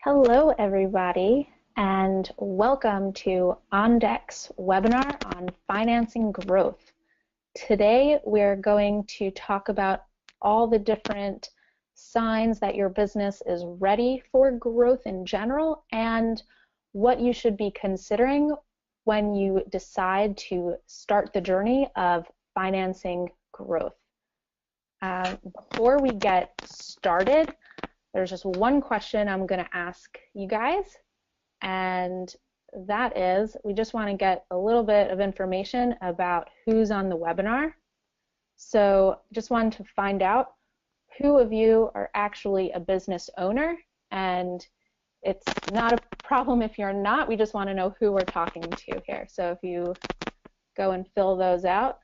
Hello, everybody, and welcome to OnDeck's webinar on financing growth. Today, we're going to talk about all the different signs that your business is ready for growth in general and what you should be considering when you decide to start the journey of financing growth. Before we get started, there's just one question I'm going to ask you guys, and that is, we just want to get a little bit of information about who's on the webinar. So just wanted to find out who of you are actually a business owner, and it's not a problem if you're not, we just want to know who we're talking to here. So if you go and fill those out.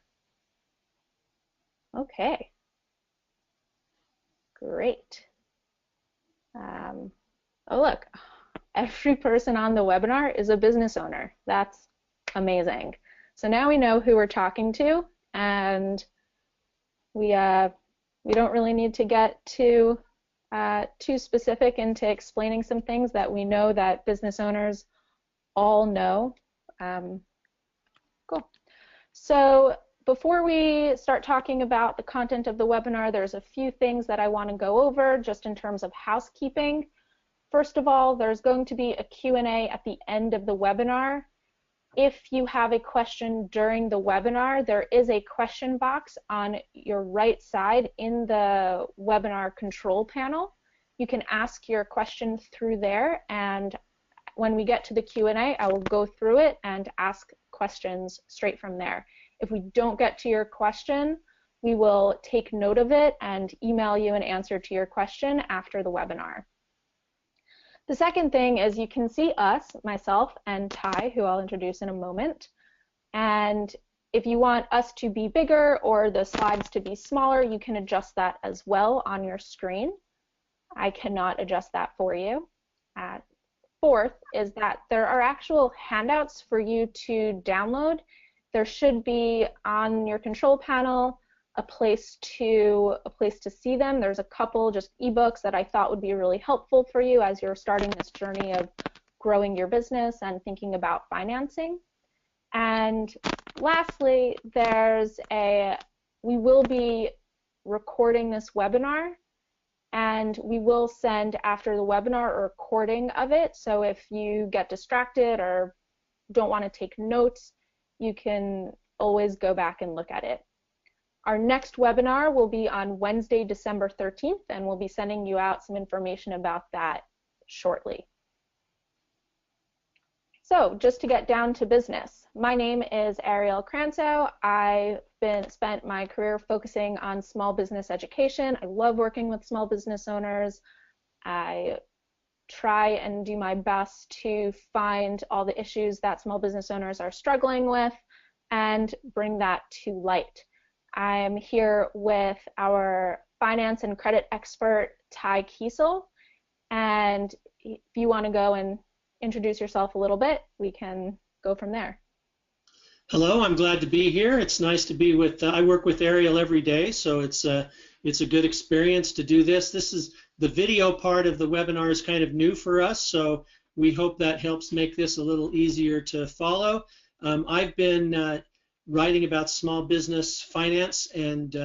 Okay, great. Oh look, every person on the webinar is a business owner. That's amazing. So now we know who we're talking to, and we don't really need to get too specific into explaining some things that we know that business owners all know. Cool. So before we start talking about the content of the webinar, there's a few things that I want to go over just in terms of housekeeping. First of all, there's going to be a Q&A at the end of the webinar. If you have a question during the webinar, there is a question box on your right side in the webinar control panel. You can ask your question through there, and when we get to the Q&A, I will go through it and ask questions straight from there. If we don't get to your question, we will take note of it and email you an answer to your question after the webinar. The second thing is you can see us, myself, and Ty, who I'll introduce in a moment. And if you want us to be bigger or the slides to be smaller, you can adjust that as well on your screen. I cannot adjust that for you. Fourth is that there are actual handouts for you to download. There should be on your control panel a place to see them. There's a couple just ebooks that I thought would be really helpful for you as you're starting this journey of growing your business and thinking about financing. And lastly, we will be recording this webinar, and we will send after the webinar a recording of it. So if you get distracted or don't want to take notes, you can always go back and look at it. Our next webinar will be on Wednesday, December 13th, and we'll be sending you out some information about that shortly. So just to get down to business, my name is Ariel Cranso. I've spent my career focusing on small business education. I love working with small business owners. I try and do my best to find all the issues that small business owners are struggling with and bring that to light. I'm here with our finance and credit expert, Ty Kiesel, and if you want to go and introduce yourself a little bit, we can go from there. Hello, I'm glad to be here. It's nice to be with, I work with Ariel every day, so it's a good experience to do this. This is the video part of the webinar is kind of new for us, so we hope that helps make this a little easier to follow. I've been writing about small business finance and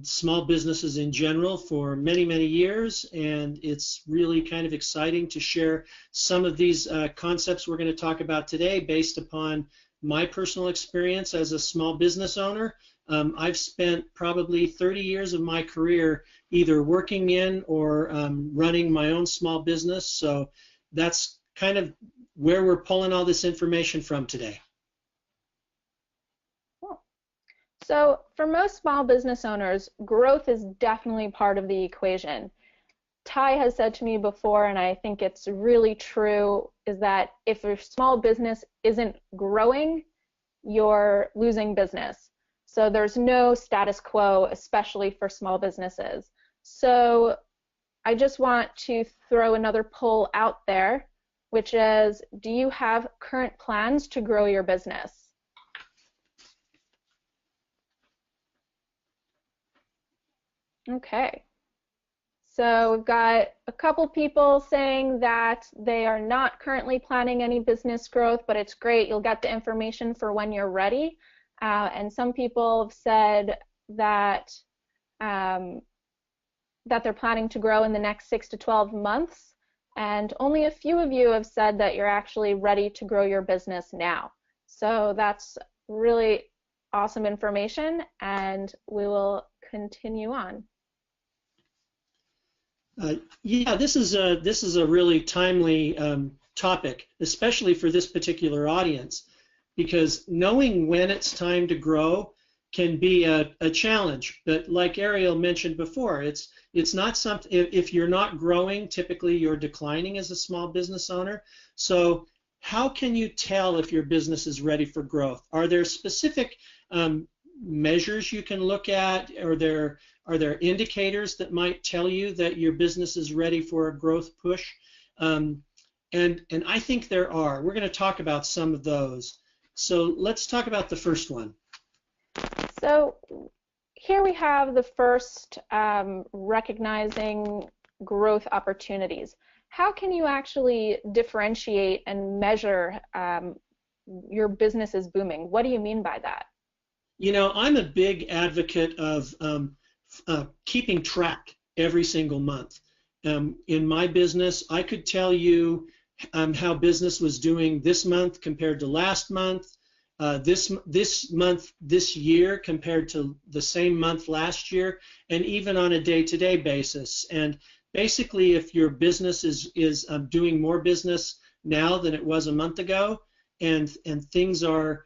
small businesses in general for many, many years, and it's really kind of exciting to share some of these concepts we're going to talk about today based upon my personal experience as a small business owner. I've spent probably 30 years of my career either working in or running my own small business, so that's kind of where we're pulling all this information from today. Cool. So for most small business owners, growth is definitely part of the equation. Ty has said to me before, and I think it's really true, is that if your small business isn't growing, you're losing business. So there's no status quo, especially for small businesses. So I just want to throw another poll out there, which is, do you have current plans to grow your business? Okay. So we've got a couple people saying that they are not currently planning any business growth, but it's great. You'll get the information for when you're ready. And some people have said that that they're planning to grow in the next 6 to 12 months. And only a few of you have said that you're actually ready to grow your business now. So that's really awesome information, and we will continue on. Yeah, this is a really timely topic, especially for this particular audience, because knowing when it's time to grow can be a challenge. But like Ariel mentioned before, it's not something. If you're not growing, typically you're declining as a small business owner. So how can you tell if your business is ready for growth? Are there specific measures you can look at? Are there indicators that might tell you that your business is ready for a growth push? And I think there are. We're going to talk about some of those. So let's talk about the first one. So here we have the first recognizing growth opportunities. How can you actually differentiate and measure your business is booming? What do you mean by that? You know, I'm a big advocate of keeping track every single month. In my business, I could tell you how business was doing this month compared to last month, this month, this year compared to the same month last year, and even on a day-to-day basis. And basically, if your business is doing more business now than it was a month ago, and things are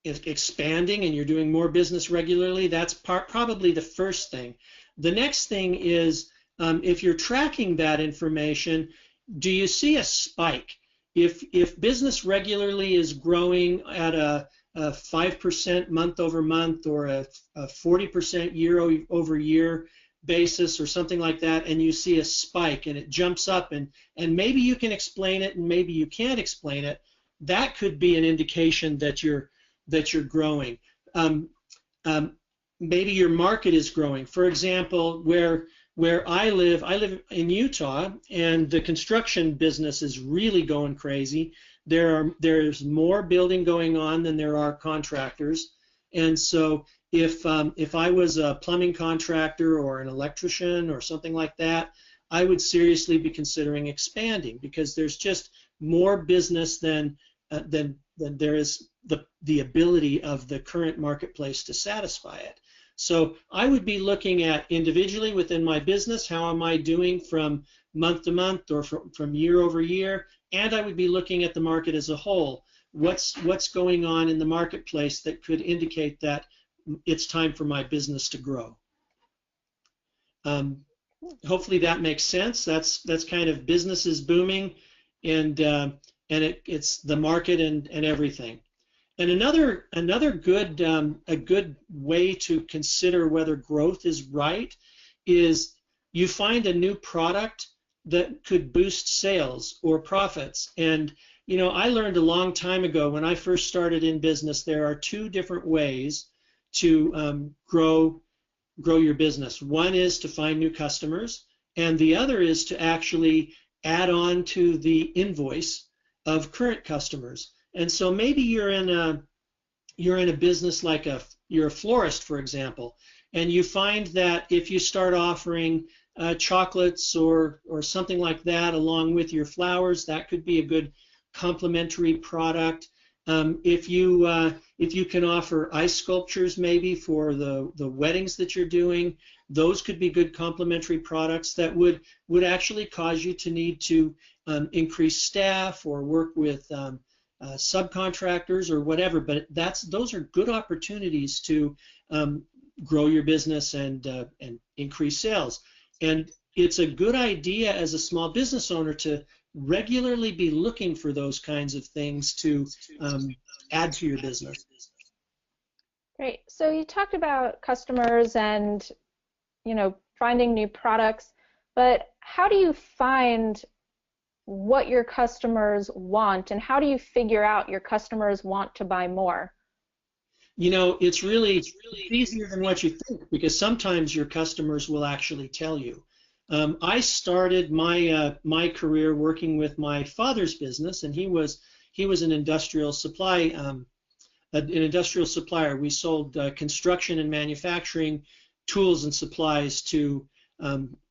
expanding and you're doing more business regularly, that's probably the first thing. The next thing is if you're tracking that information, do you see a spike? If business regularly is growing at a 5% month over month or a 40% year over year basis or something like that, and you see a spike and it jumps up, and maybe you can explain it and maybe you can't explain it, that could be an indication that you're growing. Maybe your market is growing. For example, where I live in Utah, and the construction business is really going crazy. There's more building going on than there are contractors, and so if I was a plumbing contractor or an electrician or something like that, I would seriously be considering expanding, because there's just more business than there is the ability of the current marketplace to satisfy it. So I would be looking at individually within my business, how am I doing from month to month or from year over year, and I would be looking at the market as a whole. What's going on in the marketplace that could indicate that it's time for my business to grow? Hopefully that makes sense. That's kind of business is booming, and it's the market and everything. And another good a good way to consider whether growth is right is you find a new product that could boost sales or profits. And you know, I learned a long time ago when I first started in business, there are two different ways to grow your business. One is to find new customers, and the other is to actually add on to the invoice of current customers. And so maybe you're in a business like you're a florist, for example, and you find that if you start offering chocolates or something like that along with your flowers, that could be a good complementary product. If you can offer ice sculptures maybe for the weddings that you're doing, those could be good complementary products that would actually cause you to need to increase staff or work with subcontractors or whatever. But those are good opportunities to grow your business and increase sales. And it's a good idea as a small business owner to regularly be looking for those kinds of things to add to your business. Great. So you talked about customers and, you know, finding new products, but how do you find what your customers want, and how do you figure out your customers want to buy more? It's easier than what you think because sometimes your customers will actually tell you. I started my career working with my father's business, and he was an industrial supplier. We sold construction and manufacturing tools and supplies to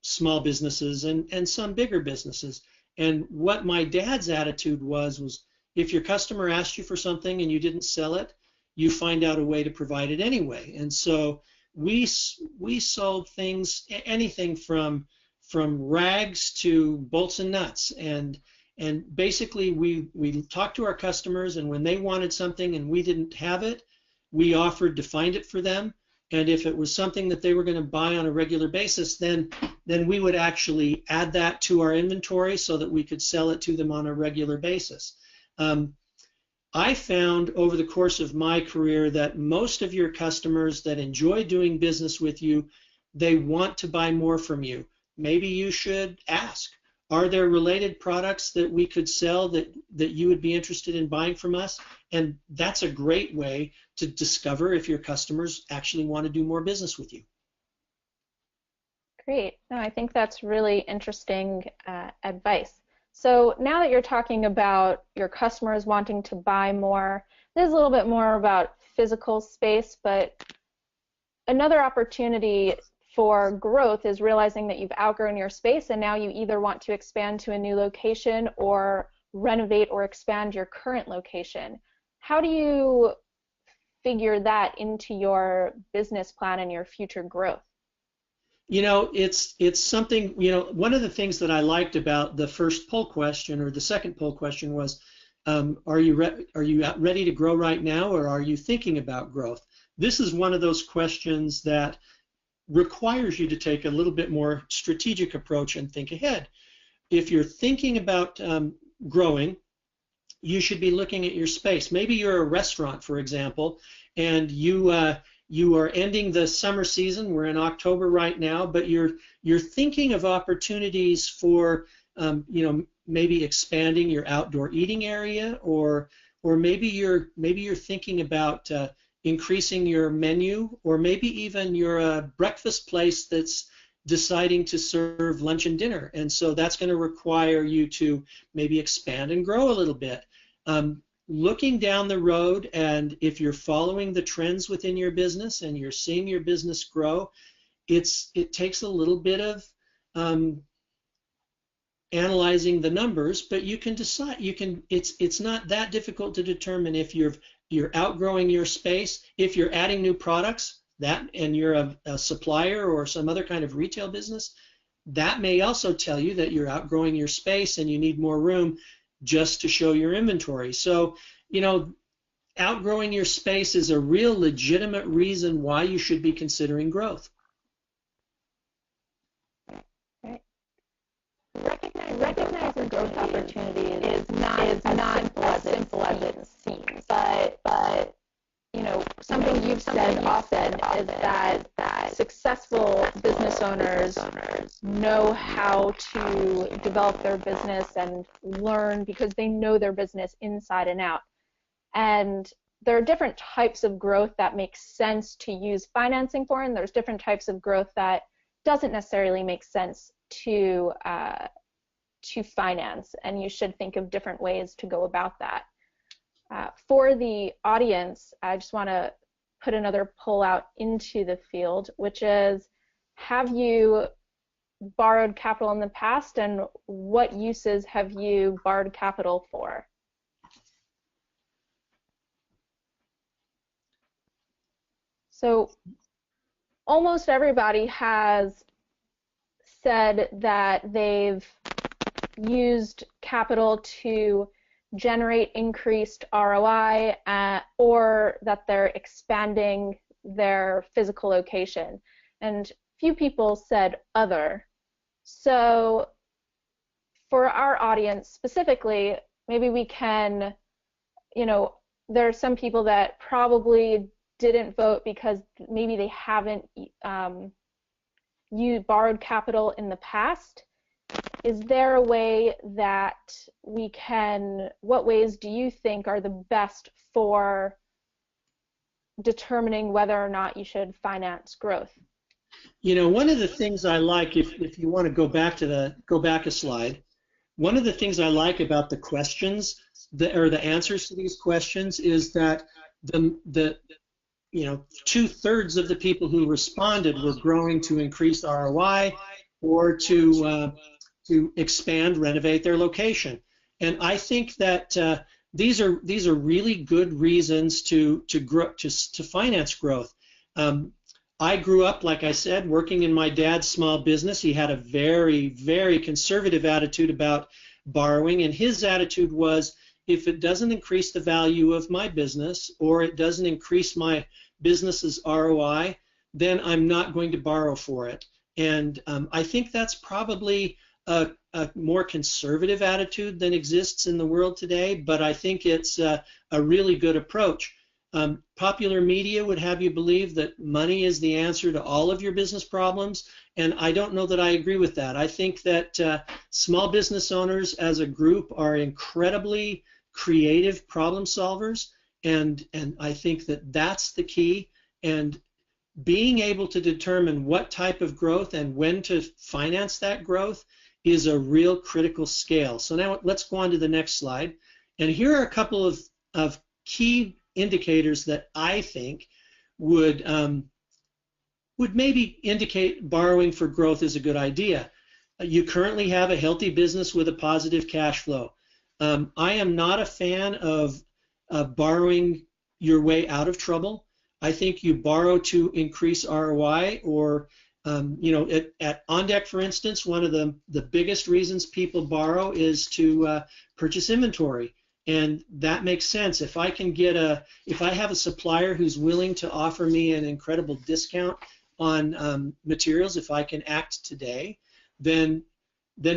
small businesses and some bigger businesses. And what my dad's attitude was if your customer asked you for something and you didn't sell it, you find out a way to provide it anyway. And so we sold things, anything from rags to bolts and nuts, and basically we talked to our customers, and when they wanted something and we didn't have it, we offered to find it for them. And if it was something that they were going to buy on a regular basis, then we would actually add that to our inventory so that we could sell it to them on a regular basis. I found over the course of my career that most of your customers that enjoy doing business with you, they want to buy more from you. Maybe you should ask, are there related products that we could sell that you would be interested in buying from us? And that's a great way to discover if your customers actually want to do more business with you. Great. No, I think that's really interesting advice. So now that you're talking about your customers wanting to buy more, this is a little bit more about physical space, but another opportunity for growth is realizing that you've outgrown your space and now you either want to expand to a new location or renovate or expand your current location. How do you figure that into your business plan and your future growth? It's something, one of the things that I liked about the first poll question or the second poll question was, are you ready to grow right now, or are you thinking about growth? This is one of those questions that requires you to take a little bit more strategic approach and think ahead. If you're thinking about growing, you should be looking at your space. Maybe you're a restaurant, for example, and you are ending the summer season. We're in October right now, but you're thinking of opportunities for maybe expanding your outdoor eating area, or maybe you're thinking about increasing your menu, or maybe even you're a breakfast place that's deciding to serve lunch and dinner, and so that's going to require you to maybe expand and grow a little bit. Looking down the road, and if you're following the trends within your business and you're seeing your business grow, it takes a little bit of analyzing the numbers, but you can decide. It's not that difficult to determine if you're outgrowing your space. If you're adding new products, and you're a supplier or some other kind of retail business, that may also tell you that you're outgrowing your space and you need more room just to show your inventory. So, outgrowing your space is a real legitimate reason why you should be considering growth. Right. Recognizing growth opportunities is not as simple as it seems. But something you've said often is that successful business owners know how to develop their business and learn because they know their business inside and out. And there are different types of growth that make sense to use financing for, and there's different types of growth that doesn't necessarily make sense to finance, and you should think of different ways to go about that. For the audience, I just want to put another poll out into the field, which is, have you borrowed capital in the past, and what uses have you borrowed capital for? So almost everybody has said that they've used capital to generate increased ROI, or that they're expanding their physical location. And few people said other. So for our audience specifically, maybe we can, there are some people that probably didn't vote because maybe they haven't borrowed capital in the past. Is there a way that we can, what ways do you think are the best for determining whether or not you should finance growth. You know, one of the things I like, if you want to go back a slide, one of the things I like about the questions or the answers to these questions is that the you know, 2/3 of the people who responded were growing to increase ROI or to expand, renovate their location. And I think that these are really good reasons to grow, to finance growth. I grew up, like I said, working in my dad's small business. He had a very, very conservative attitude about borrowing, and his attitude was, if it doesn't increase the value of my business or it doesn't increase my business's ROI, then I'm not going to borrow for it. And I think that's probably a more conservative attitude than exists in the world today, but I think it's a really good approach. Popular media would have you believe that money is the answer to all of your business problems, and I don't know that I agree with that. I think that small business owners as a group are incredibly creative problem solvers, and I think that that's the key. And being able to determine what type of growth and when to finance that growth is a real critical scale. So now let's go on to the next slide. And here are a couple of key indicators that I think would maybe indicate borrowing for growth is a good idea. You currently have a healthy business with a positive cash flow. I am not a fan of borrowing your way out of trouble. I think you borrow to increase ROI, or you know, at OnDeck, for instance, one of the biggest reasons people borrow is to purchase inventory. And that makes sense. If I have a supplier who's willing to offer me an incredible discount on materials, if I can act today, then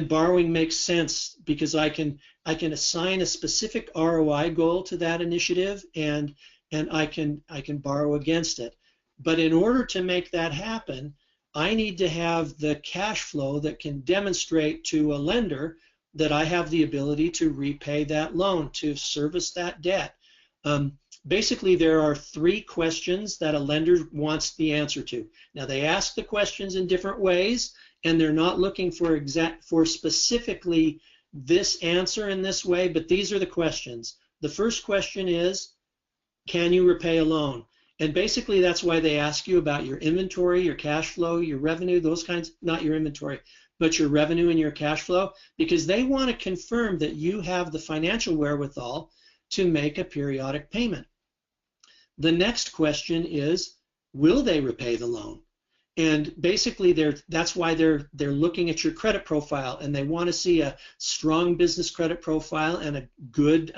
borrowing makes sense, because I can assign a specific ROI goal to that initiative, and I can borrow against it. But in order to make that happen, I need to have the cash flow that can demonstrate to a lender that I have the ability to repay that loan, to service that debt. Basically, there are 3 questions that a lender wants the answer to. Now, they ask the questions in different ways, and they're not looking for specifically this answer in this way, but these are the questions. The first question is, can you repay a loan? And basically, that's why they ask you about your inventory, your cash flow, your revenue, those kinds, not your inventory, but your revenue and your cash flow, because they want to confirm that you have the financial wherewithal to make a periodic payment. The next question is, will they repay the loan? And basically, that's why they're looking at your credit profile, and they want to see a strong business credit profile and a good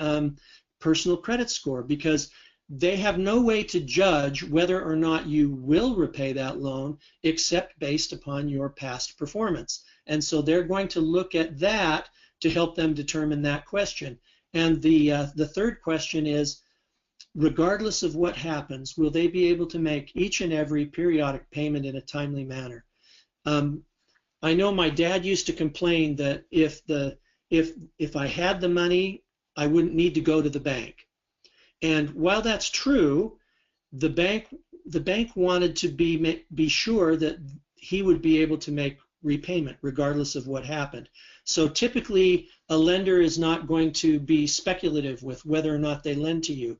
personal credit score, because they have no way to judge whether or not you will repay that loan except based upon your past performance. And so they're going to look at that to help them determine that question. And the third question is, regardless of what happens, will they be able to make each and every periodic payment in a timely manner? I know my dad used to complain that if I had the money, I wouldn't need to go to the bank. And while that's true, the bank wanted to be sure that he would be able to make repayment regardless of what happened. So typically, a lender is not going to be speculative with whether or not they lend to you.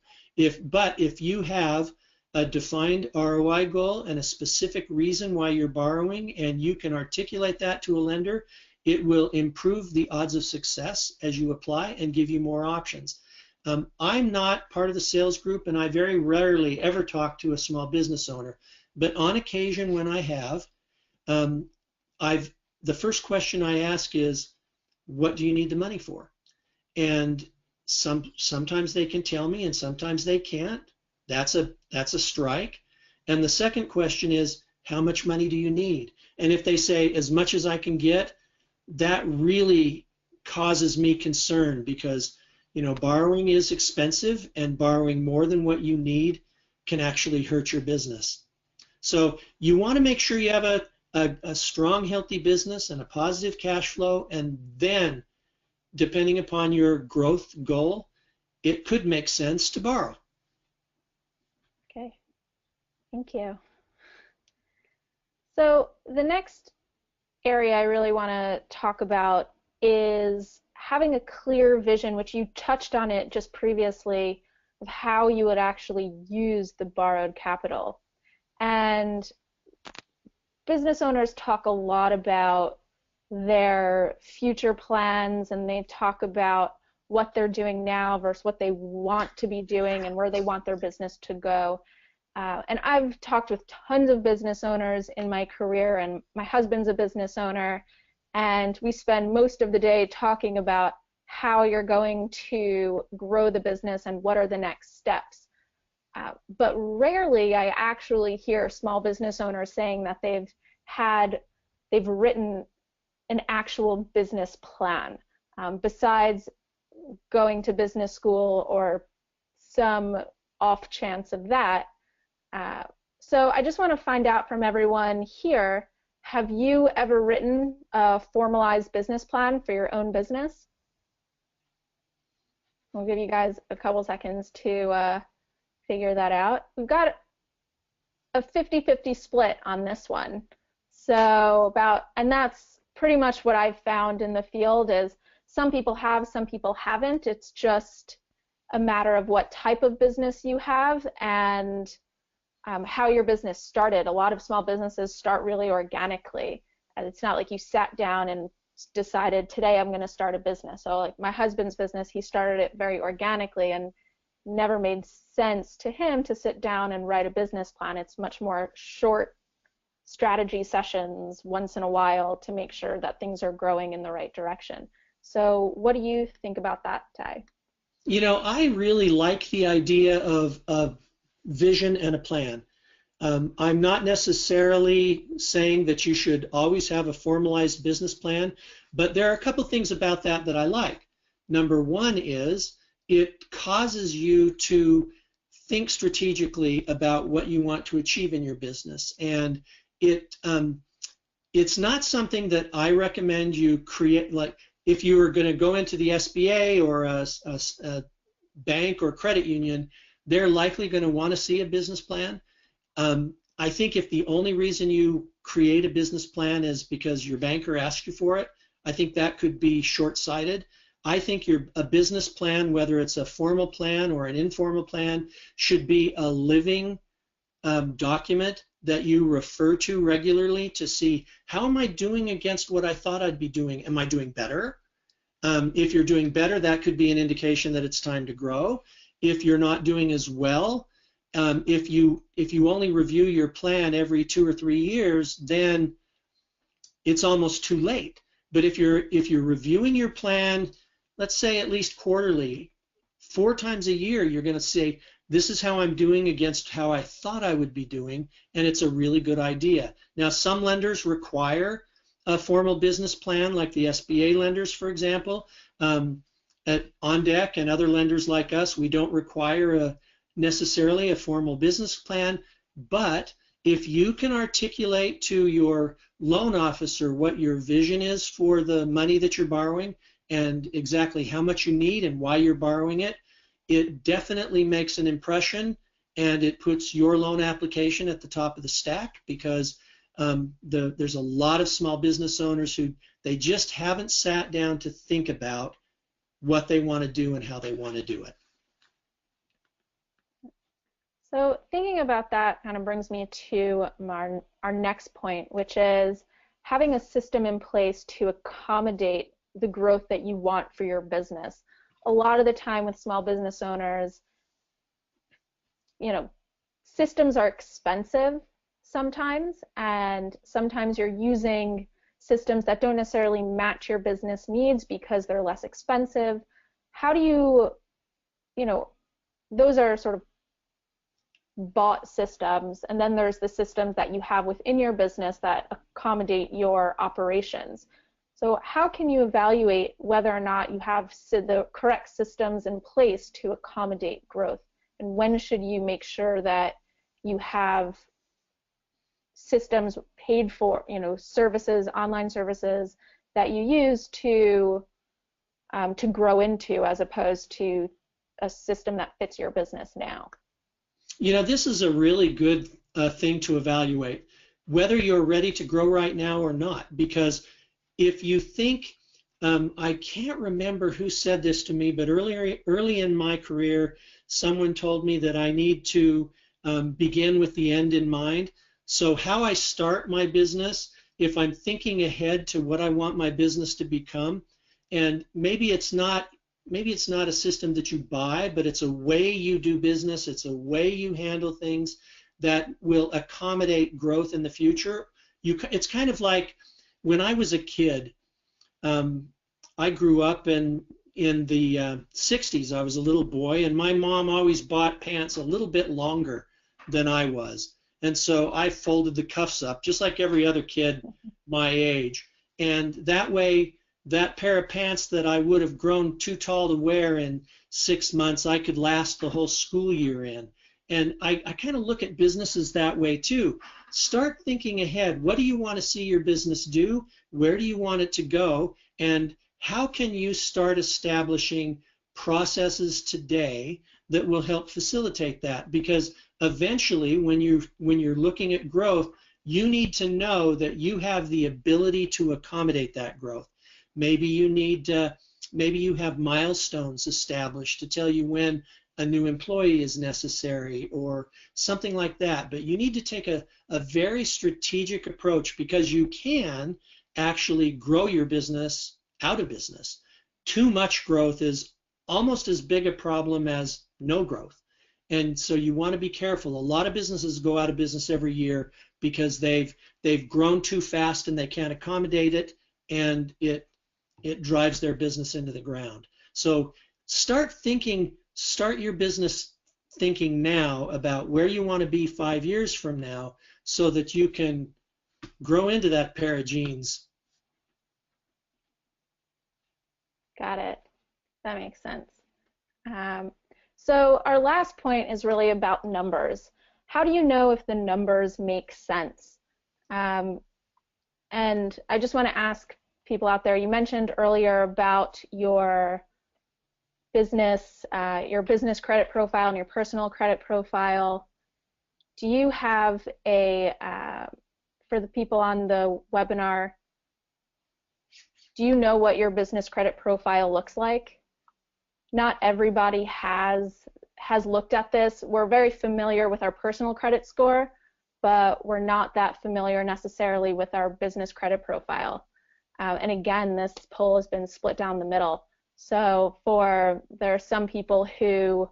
But if you have a defined ROI goal and a specific reason why you're borrowing, and you can articulate that to a lender, it will improve the odds of success as you apply and give you more options. I'm not part of the sales group, and I very rarely ever talk to a small business owner. But on occasion, when I have, the first question I ask is, what do you need the money for? And sometimes they can tell me, and sometimes they can't. That's a strike. And the second question is, how much money do you need? And if they say as much as I can get, that really causes me concern, because borrowing is expensive, and borrowing more than what you need can actually hurt your business. So you want to make sure you have a strong, healthy business and a positive cash flow, and then, depending upon your growth goal, it could make sense to borrow. Okay, Thank you. So the next area I really want to talk about is having a clear vision, which you touched on it just previously, of how you would actually use the borrowed capital. And business owners talk a lot about their future plans, and they talk about what they're doing now versus what they want to be doing and where they want their business to go. And I've talked with tons of business owners in my career, and my husband's a business owner, and we spend most of the day talking about how you're going to grow the business and what are the next steps. But rarely I actually hear small business owners saying that they've written an actual business plan, besides going to business school or some off chance of that. So I just want to find out from everyone here, have you ever written a formalized business plan for your own business? We'll give you guys a couple seconds to figure that out. We've got a 50-50 split on this one. So and that's pretty much what I've found in the field, is some people have, some people haven't. It's just a matter of what type of business you have and how your business started. A lot of small businesses start really organically, and it's not like you sat down and decided, today I'm going to start a business. So like my husband's business, he started it very organically, and never made sense to him to sit down and write a business plan. It's much more short strategy sessions once in a while to make sure that things are growing in the right direction. So what do you think about that, Ty? You know, I really like the idea of a vision and a plan. I'm not necessarily saying that you should always have a formalized business plan, but there are a couple things about that that I like. Number one is it causes you to think strategically about what you want to achieve in your business, and it's not something that I recommend you create. Like if you are going to go into the SBA or a bank or credit union, they're likely going to want to see a business plan. I think if the only reason you create a business plan is because your banker asked you for it, I think that could be short-sighted. I think a business plan, whether it's a formal plan or an informal plan, should be a living document that you refer to regularly to see, how am I doing against what I thought I'd be doing? Am I doing better? If you're doing better, that could be an indication that it's time to grow. If you're not doing as well, if you only review your plan every 2 or 3 years, then it's almost too late. But if you're reviewing your plan, let's say at least quarterly, 4 times a year, you're going to say, this is how I'm doing against how I thought I would be doing, and it's a really good idea. Now, some lenders require a formal business plan, like the SBA lenders, for example. At OnDeck and other lenders like us, we don't require necessarily a formal business plan, but if you can articulate to your loan officer what your vision is for the money that you're borrowing and exactly how much you need and why you're borrowing it, it definitely makes an impression, and it puts your loan application at the top of the stack, because there's a lot of small business owners who they just haven't sat down to think about what they want to do and how they want to do it. So thinking about that kind of brings me to our next point, which is having a system in place to accommodate the growth that you want for your business. A lot of the time with small business owners, systems are expensive sometimes, and sometimes you're using systems that don't necessarily match your business needs because they're less expensive. How do you, those are sort of bought systems, and then there's the systems that you have within your business that accommodate your operations. So how can you evaluate whether or not you have the correct systems in place to accommodate growth? And when should you make sure that you have systems paid for, services, online services that you use to grow into, as opposed to a system that fits your business now? This is a really good thing to evaluate, whether you're ready to grow right now or not. Because if you think, I can't remember who said this to me, but early in my career, someone told me that I need to begin with the end in mind. So how I start my business, if I'm thinking ahead to what I want my business to become, and maybe it's not a system that you buy, but it's a way you do business, it's a way you handle things that will accommodate growth in the future. It's kind of like when I was a kid, I grew up in the 60s. I was a little boy, and my mom always bought pants a little bit longer than I was. And so I folded the cuffs up, just like every other kid my age. And that way, that pair of pants that I would have grown too tall to wear in 6 months, I could last the whole school year in. And I kind of look at businesses that way too. Start thinking ahead. What do you want to see your business do? Where do you want it to go? And how can you start establishing processes today that will help facilitate that? Because eventually, when you're looking at growth, you need to know that you have the ability to accommodate that growth. Maybe you have milestones established to tell you when a new employee is necessary or something like that. But you need to take a very strategic approach, because you can actually grow your business out of business. Too much growth is almost as big a problem as no growth. And so you want to be careful. A lot of businesses go out of business every year because they've grown too fast and they can't accommodate it, and it drives their business into the ground. So start your business thinking now about where you want to be 5 years from now, so that you can grow into that pair of jeans. Got it. That makes sense. So our last point is really about numbers. How do you know if the numbers make sense? And I just want to ask people out there, you mentioned earlier about your business credit profile and your personal credit profile. Do you have for the people on the webinar, do you know what your business credit profile looks like? Not everybody has looked at this. We're very familiar with our personal credit score, but we're not that familiar necessarily with our business credit profile. And again, this poll has been split down the middle. So there are some people who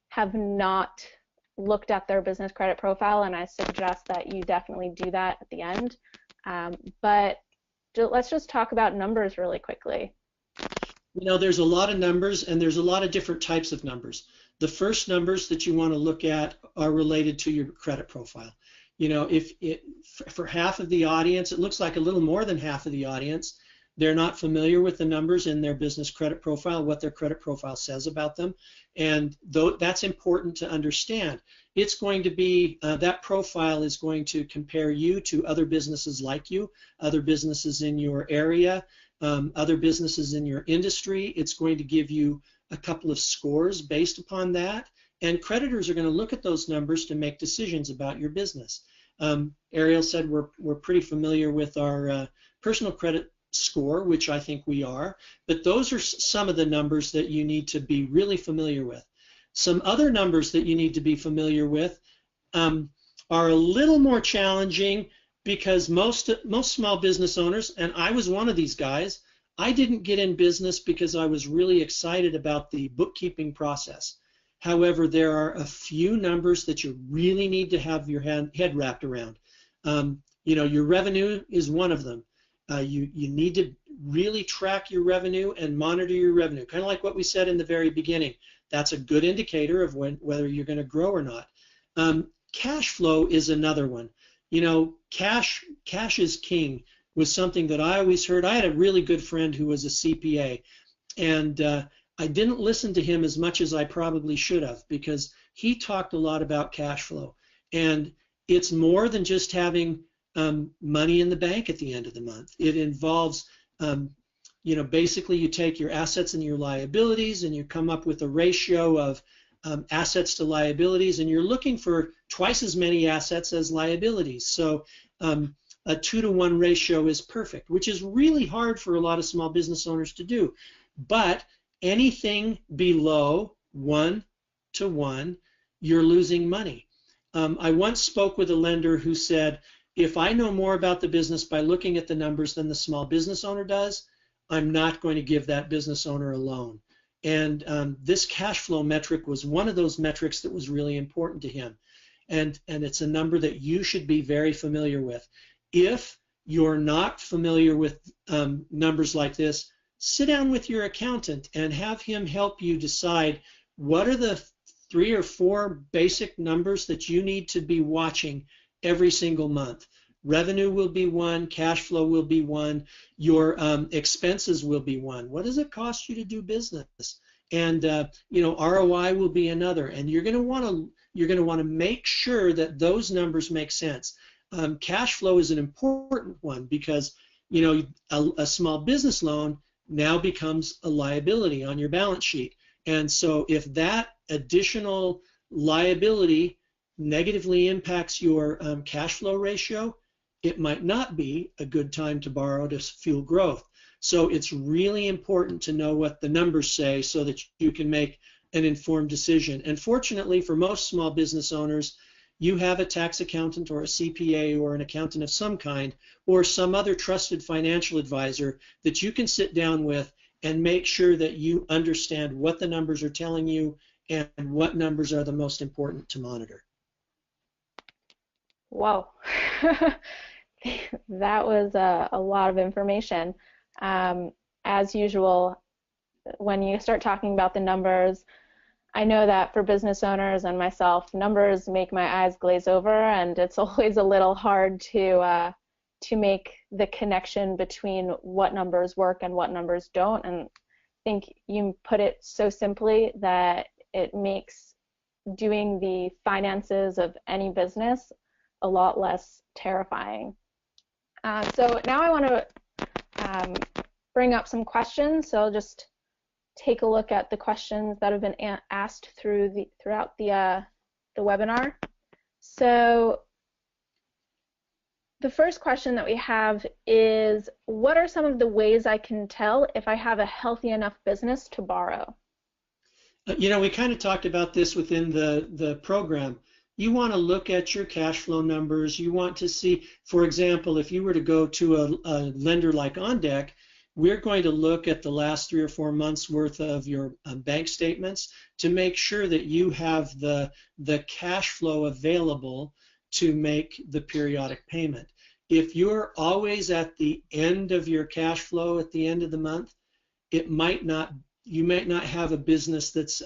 have not looked at their business credit profile, and I suggest that you definitely do that at the end. But let's just talk about numbers really quickly. You know, there's a lot of numbers, and there's a lot of different types of numbers. The first numbers that you want to look at are related to your credit profile. You know, for half of the audience, it looks like a little more than half of the audience, they're not familiar with the numbers in their business credit profile, what their credit profile says about them, and that's important to understand. It's going to be, that profile is going to compare you to other businesses like you, other businesses in your area, other businesses in your industry. It's going to give you a couple of scores based upon that, and creditors are going to look at those numbers to make decisions about your business. Ariel said we're pretty familiar with our personal credit score, which I think we are, but those are some of the numbers that you need to be really familiar with. Some other numbers that you need to be familiar with are a little more challenging, because most small business owners, and I was one of these guys, I didn't get in business because I was really excited about the bookkeeping process. However, there are a few numbers that you really need to have your head wrapped around. You know, your revenue is one of them. You need to really track your revenue and monitor your revenue, kind of like what we said in the very beginning. That's a good indicator of whether you're going to grow or not. Cash flow is another one. You know, cash is king was something that I always heard. I had a really good friend who was a CPA, and I didn't listen to him as much as I probably should have, because he talked a lot about cash flow. And it's more than just having money in the bank at the end of the month. It involves, you know, basically you take your assets and your liabilities and you come up with a ratio of assets to liabilities, and you're looking for twice as many assets as liabilities. So a 2-to-1 ratio is perfect, which is really hard for a lot of small business owners to do. But anything below 1-to-1, you're losing money. I once spoke with a lender who said, if I know more about the business by looking at the numbers than the small business owner does, I'm not going to give that business owner a loan. And this cash flow metric was one of those metrics that was really important to him. And it's a number that you should be very familiar with. If you're not familiar with numbers like this, sit down with your accountant and have him help you decide what are the 3 or 4 basic numbers that you need to be watching every single month. Revenue will be one, cash flow will be one, your expenses will be one. What does it cost you to do business? And ROI will be another. And you're going to want to make sure that those numbers make sense. Cash flow is an important one because a small business loan now becomes a liability on your balance sheet. And so if that additional liability negatively impacts your cash flow ratio, it might not be a good time to borrow to fuel growth. So it's really important to know what the numbers say so that you can make an informed decision. And fortunately for most small business owners, you have a tax accountant or a CPA or an accountant of some kind or some other trusted financial advisor that you can sit down with and make sure that you understand what the numbers are telling you and what numbers are the most important to monitor. Whoa. That was a lot of information. As usual, when you start talking about the numbers, I know that for business owners and myself, numbers make my eyes glaze over, and it's always a little hard to make the connection between what numbers work and what numbers don't. And I think you put it so simply that it makes doing the finances of any business a lot less terrifying. So now I want to bring up some questions. So I'll just take a look at the questions that have been asked throughout the webinar. So the first question that we have is, what are some of the ways I can tell if I have a healthy enough business to borrow? We kind of talked about this within the program. You want to look at your cash flow numbers. You want to see, for example, if you were to go to a lender like OnDeck, we're going to look at the last 3 or 4 months worth of your bank statements to make sure that you have the cash flow available to make the periodic payment. If you're always at the end of your cash flow at the end of the month, you might not have a business that's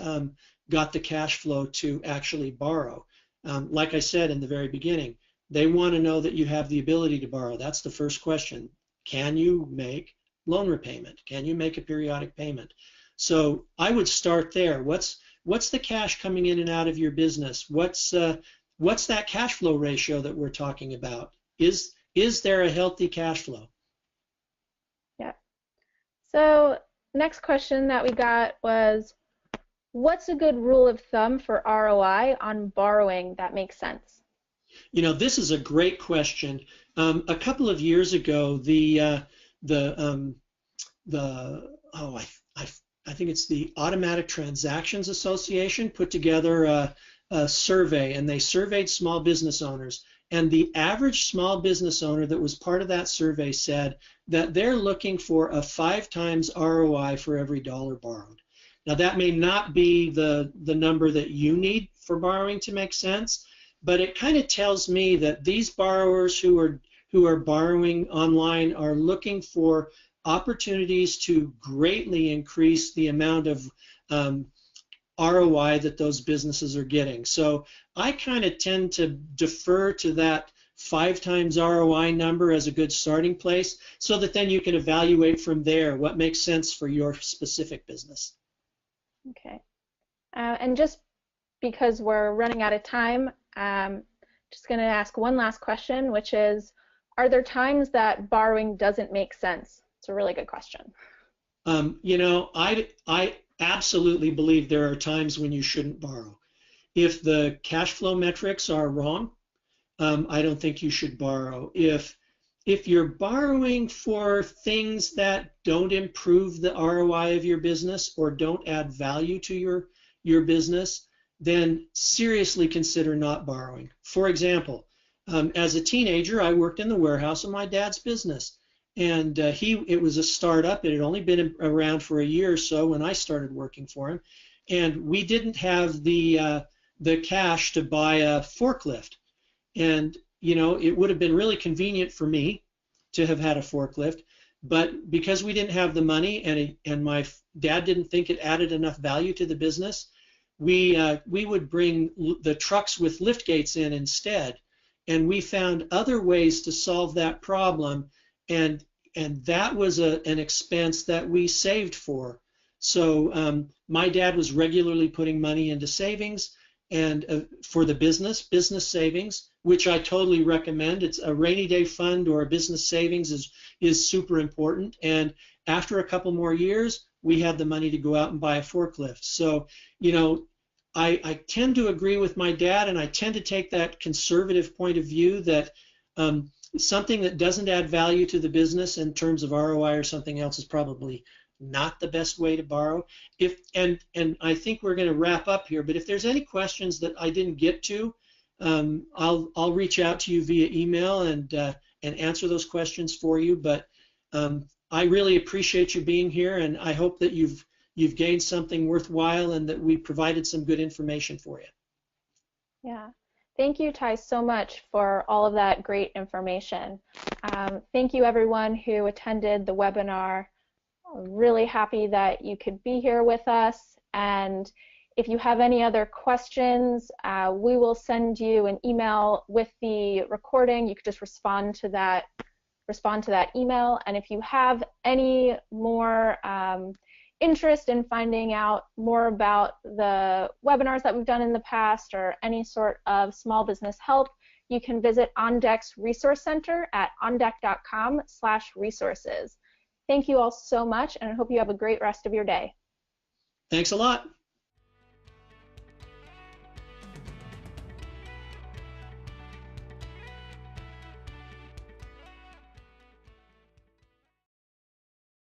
got the cash flow to actually borrow. Like I said in the very beginning, they want to know that you have the ability to borrow. That's the first question. Can you make loan repayment? Can you make a periodic payment? So I would start there. What's the cash coming in and out of your business? What's that cash flow ratio that we're talking about? Is there a healthy cash flow? Yeah. So next question that we got was, what's a good rule of thumb for ROI on borrowing that makes sense? This is a great question. A couple of years ago, I think it's the Automatic Transactions Association put together a survey, and they surveyed small business owners. And the average small business owner that was part of that survey said that they're looking for a 5 times ROI for every dollar borrowed. Now that may not be the number that you need for borrowing to make sense, but it kind of tells me that these borrowers who are borrowing online are looking for opportunities to greatly increase the amount of ROI that those businesses are getting. So I kind of tend to defer to that 5 times ROI number as a good starting place, so that then you can evaluate from there what makes sense for your specific business. Okay. And just because we're running out of time, just going to ask one last question, which is, are there times that borrowing doesn't make sense? It's a really good question. absolutely believe there are times when you shouldn't borrow. If the cash flow metrics are wrong, I don't think you should borrow. If you're borrowing for things that don't improve the ROI of your business or don't add value to your business, then seriously consider not borrowing. For example, as a teenager, I worked in the warehouse of my dad's business, and it was a startup. It had only been around for a year or so when I started working for him, and we didn't have the cash to buy a forklift. And it would have been really convenient for me to have had a forklift, but because we didn't have the money and my dad didn't think it added enough value to the business, we would bring the trucks with lift gates in instead. And we found other ways to solve that problem, and that was an expense that we saved for. So my dad was regularly putting money into savings and for the business savings, which I totally recommend. It's a rainy day fund or a business savings is super important. And after a couple more years, we had the money to go out and buy a forklift. So, I tend to agree with my dad, and I tend to take that conservative point of view that something that doesn't add value to the business in terms of ROI or something else is probably not the best way to borrow. And I think we're going to wrap up here, but if there's any questions that I didn't get to, I'll reach out to you via email and answer those questions for you. But I really appreciate you being here, and I hope that you've gained something worthwhile and that we provided some good information for you. Yeah. Thank you, Ty, so much for all of that great information. Thank you, everyone who attended the webinar. I'm really happy that you could be here with us. And if you have any other questions, we will send you an email with the recording. You could just respond to that email. And if you have any more interest in finding out more about the webinars that we've done in the past or any sort of small business help, you can visit OnDeck's Resource Center at ondeck.com/resources. Thank you all so much, and I hope you have a great rest of your day. Thanks a lot.